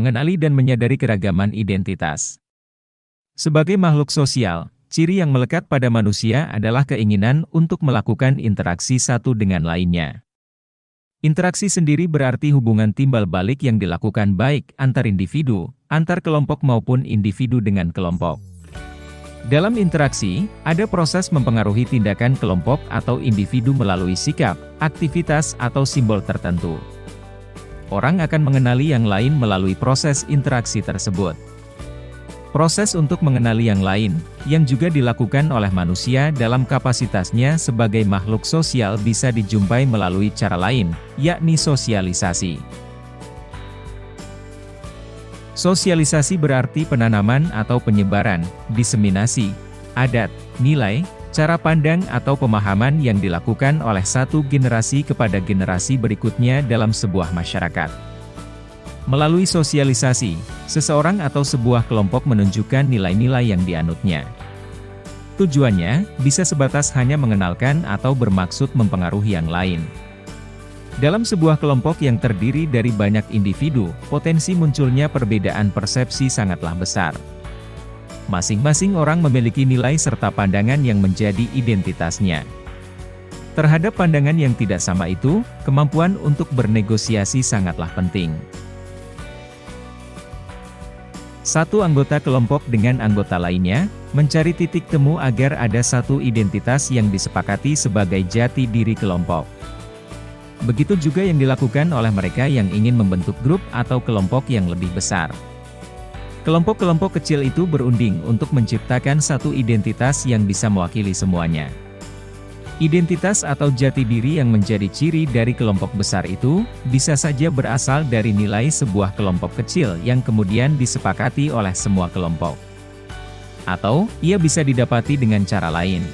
mengenali dan menyadari keragaman identitas. Sebagai makhluk sosial, ciri yang melekat pada manusia adalah keinginan untuk melakukan interaksi satu dengan lainnya. Interaksi sendiri berarti hubungan timbal balik yang dilakukan baik antar individu, antar kelompok maupun individu dengan kelompok. Dalam interaksi, ada proses mempengaruhi tindakan kelompok atau individu melalui sikap, aktivitas, atau simbol tertentu. Orang akan mengenali yang lain melalui proses interaksi tersebut. Proses untuk mengenali yang lain, yang juga dilakukan oleh manusia dalam kapasitasnya sebagai makhluk sosial bisa dijumpai melalui cara lain, yakni sosialisasi. Sosialisasi berarti penanaman atau penyebaran, diseminasi, adat, nilai, cara pandang atau pemahaman yang dilakukan oleh satu generasi kepada generasi berikutnya dalam sebuah masyarakat. Melalui sosialisasi, seseorang atau sebuah kelompok menunjukkan nilai-nilai yang dianutnya. Tujuannya, bisa sebatas hanya mengenalkan atau bermaksud mempengaruhi yang lain. Dalam sebuah kelompok yang terdiri dari banyak individu, potensi munculnya perbedaan persepsi sangatlah besar. Masing-masing orang memiliki nilai serta pandangan yang menjadi identitasnya. Terhadap pandangan yang tidak sama itu, kemampuan untuk bernegosiasi sangatlah penting. Satu anggota kelompok dengan anggota lainnya, mencari titik temu agar ada satu identitas yang disepakati sebagai jati diri kelompok. Begitu juga yang dilakukan oleh mereka yang ingin membentuk grup atau kelompok yang lebih besar. Kelompok-kelompok kecil itu berunding untuk menciptakan satu identitas yang bisa mewakili semuanya. Identitas atau jati diri yang menjadi ciri dari kelompok besar itu, bisa saja berasal dari nilai sebuah kelompok kecil yang kemudian disepakati oleh semua kelompok. Atau, ia bisa didapati dengan cara lain.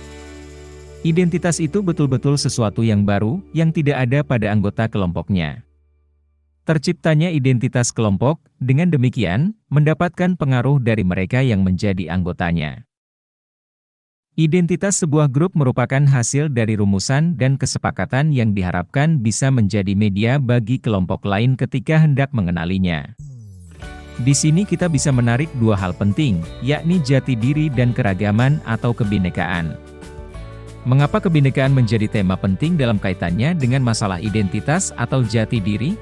Identitas itu betul-betul sesuatu yang baru, yang tidak ada pada anggota kelompoknya. Terciptanya identitas kelompok, dengan demikian, mendapatkan pengaruh dari mereka yang menjadi anggotanya. Identitas sebuah grup merupakan hasil dari rumusan dan kesepakatan yang diharapkan bisa menjadi media bagi kelompok lain ketika hendak mengenalinya. Di sini kita bisa menarik dua hal penting, yakni jati diri dan keragaman atau kebinekaan. Mengapa kebinekaan menjadi tema penting dalam kaitannya dengan masalah identitas atau jati diri?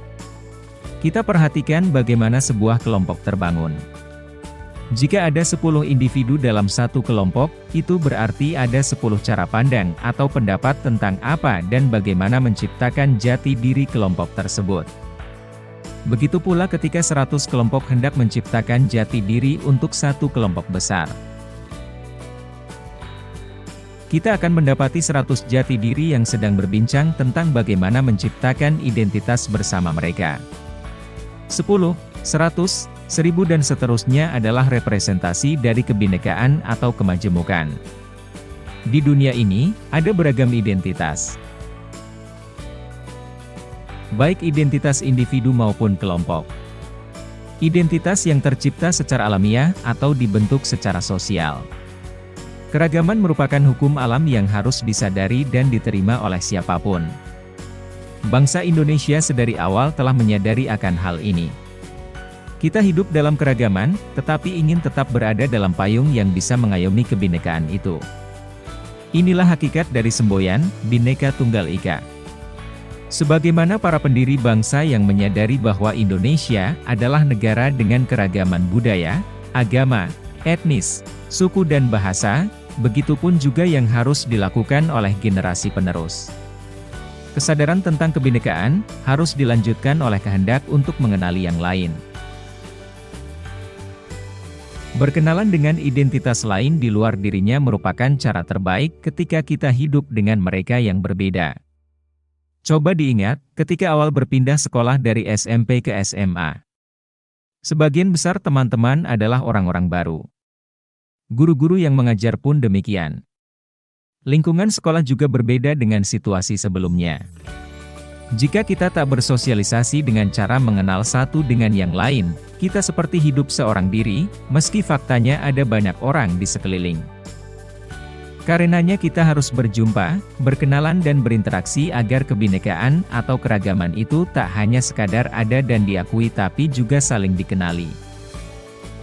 Kita perhatikan bagaimana sebuah kelompok terbangun. Jika ada 10 individu dalam satu kelompok, itu berarti ada 10 cara pandang atau pendapat tentang apa dan bagaimana menciptakan jati diri kelompok tersebut. Begitu pula ketika 100 kelompok hendak menciptakan jati diri untuk satu kelompok besar. Kita akan mendapati 100 jati diri yang sedang berbincang tentang bagaimana menciptakan identitas bersama mereka. 10, 100, 1000 dan seterusnya adalah representasi dari kebinekaan atau kemajemukan. Di dunia ini, ada beragam identitas. Baik identitas individu maupun kelompok. Identitas yang tercipta secara alamiah atau dibentuk secara sosial. Keragaman merupakan hukum alam yang harus disadari dan diterima oleh siapapun. Bangsa Indonesia sedari awal telah menyadari akan hal ini. Kita hidup dalam keragaman, tetapi ingin tetap berada dalam payung yang bisa mengayomi kebinekaan itu. Inilah hakikat dari semboyan, Bhinneka Tunggal Ika. Sebagaimana para pendiri bangsa yang menyadari bahwa Indonesia adalah negara dengan keragaman budaya, agama, etnis, suku dan bahasa, begitupun juga yang harus dilakukan oleh generasi penerus. Kesadaran tentang kebinekaan harus dilanjutkan oleh kehendak untuk mengenali yang lain. Berkenalan dengan identitas lain di luar dirinya merupakan cara terbaik ketika kita hidup dengan mereka yang berbeda. Coba diingat, ketika awal berpindah sekolah dari SMP ke SMA. Sebagian besar teman-teman adalah orang-orang baru. Guru-guru yang mengajar pun demikian. Lingkungan sekolah juga berbeda dengan situasi sebelumnya. Jika kita tak bersosialisasi dengan cara mengenal satu dengan yang lain, kita seperti hidup seorang diri, meski faktanya ada banyak orang di sekeliling. Karenanya kita harus berjumpa, berkenalan dan berinteraksi agar kebinekaan atau keragaman itu tak hanya sekadar ada dan diakui tapi juga saling dikenali.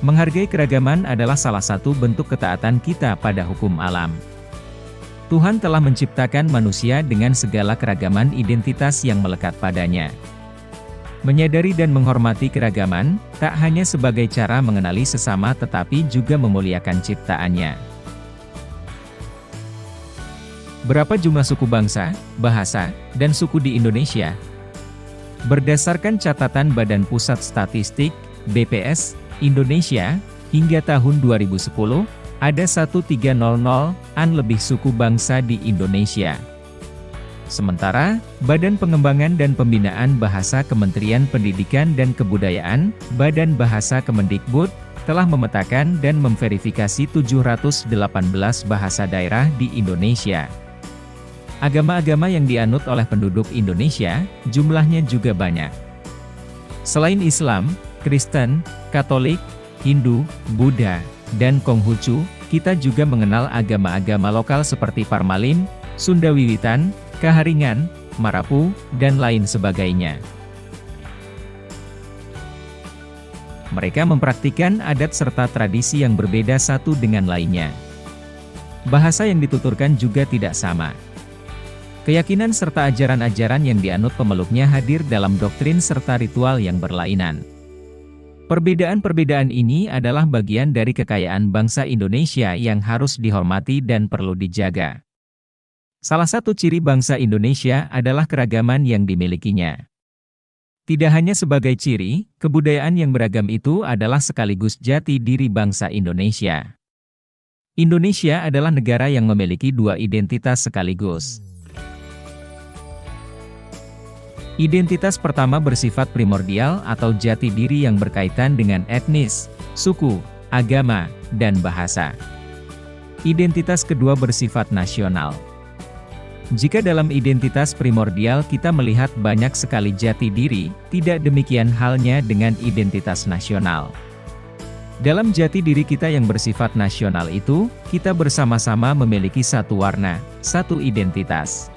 Menghargai keragaman adalah salah satu bentuk ketaatan kita pada hukum alam. Tuhan telah menciptakan manusia dengan segala keragaman identitas yang melekat padanya. Menyadari dan menghormati keragaman, tak hanya sebagai cara mengenali sesama tetapi juga memuliakan ciptaannya. Berapa jumlah suku bangsa, bahasa, dan suku di Indonesia? Berdasarkan catatan Badan Pusat Statistik, BPS, Indonesia, hingga tahun 2010, ada 1300-an lebih suku bangsa di Indonesia. Sementara, Badan Pengembangan dan Pembinaan Bahasa Kementerian Pendidikan dan Kebudayaan, Badan Bahasa Kemendikbud, telah memetakan dan memverifikasi 718 bahasa daerah di Indonesia. Agama-agama yang dianut oleh penduduk Indonesia, jumlahnya juga banyak. Selain Islam, Kristen, Katolik, Hindu, Buddha, dan Konghucu, kita juga mengenal agama-agama lokal seperti Parmalin, Sunda Wiwitan, Kaharingan, Marapu, dan lain sebagainya. Mereka mempraktikkan adat serta tradisi yang berbeda satu dengan lainnya. Bahasa yang dituturkan juga tidak sama. Keyakinan serta ajaran-ajaran yang dianut pemeluknya hadir dalam doktrin serta ritual yang berlainan. Perbedaan-perbedaan ini adalah bagian dari kekayaan bangsa Indonesia yang harus dihormati dan perlu dijaga. Salah satu ciri bangsa Indonesia adalah keragaman yang dimilikinya. Tidak hanya sebagai ciri, kebudayaan yang beragam itu adalah sekaligus jati diri bangsa Indonesia. Indonesia adalah negara yang memiliki dua identitas sekaligus. Identitas pertama bersifat primordial atau jati diri yang berkaitan dengan etnis, suku, agama, dan bahasa. Identitas kedua bersifat nasional. Jika dalam identitas primordial kita melihat banyak sekali jati diri, tidak demikian halnya dengan identitas nasional. Dalam jati diri kita yang bersifat nasional itu, kita bersama-sama memiliki satu warna, satu identitas.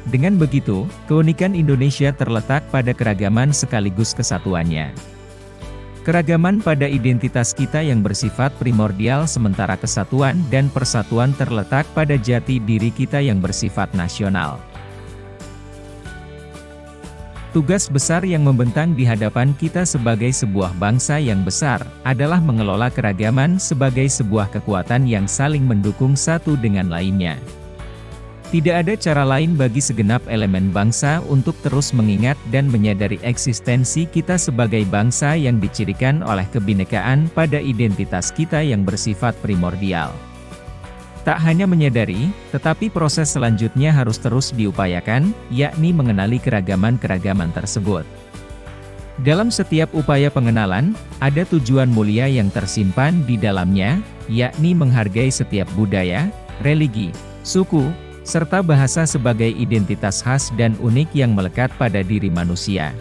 Dengan begitu, keunikan Indonesia terletak pada keragaman sekaligus kesatuannya. Keragaman pada identitas kita yang bersifat primordial sementara kesatuan dan persatuan terletak pada jati diri kita yang bersifat nasional. Tugas besar yang membentang di hadapan kita sebagai sebuah bangsa yang besar, adalah mengelola keragaman sebagai sebuah kekuatan yang saling mendukung satu dengan lainnya. Tidak ada cara lain bagi segenap elemen bangsa untuk terus mengingat dan menyadari eksistensi kita sebagai bangsa yang dicirikan oleh kebinekaan pada identitas kita yang bersifat primordial. Tak hanya menyadari, tetapi proses selanjutnya harus terus diupayakan, yakni mengenali keragaman-keragaman tersebut. Dalam setiap upaya pengenalan, ada tujuan mulia yang tersimpan di dalamnya, yakni menghargai setiap budaya, religi, suku, serta bahasa sebagai identitas khas dan unik yang melekat pada diri manusia.